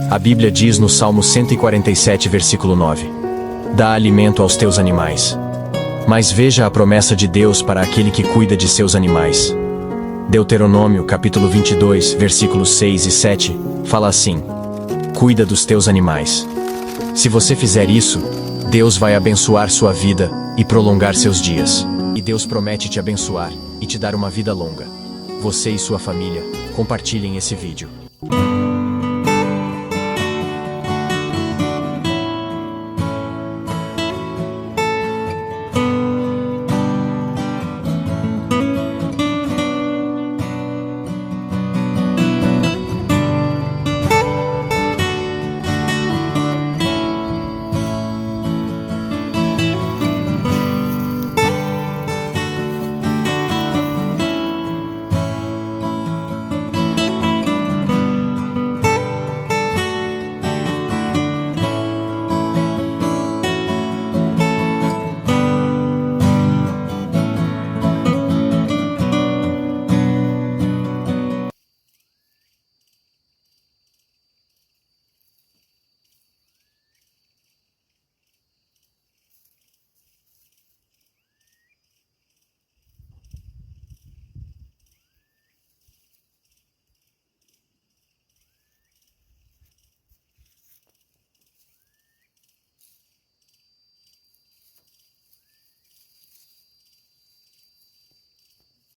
A Bíblia diz no Salmo 147, versículo 9: Dá alimento aos teus animais. Mas veja a promessa de Deus para aquele que cuida de seus animais. Deuteronômio, capítulo 22, versículos 6 e 7, fala assim: Cuida dos teus animais. Se você fizer isso, Deus vai abençoar sua vida e prolongar seus dias. E Deus promete te abençoar e te dar uma vida longa. Você e sua família, compartilhem esse vídeo.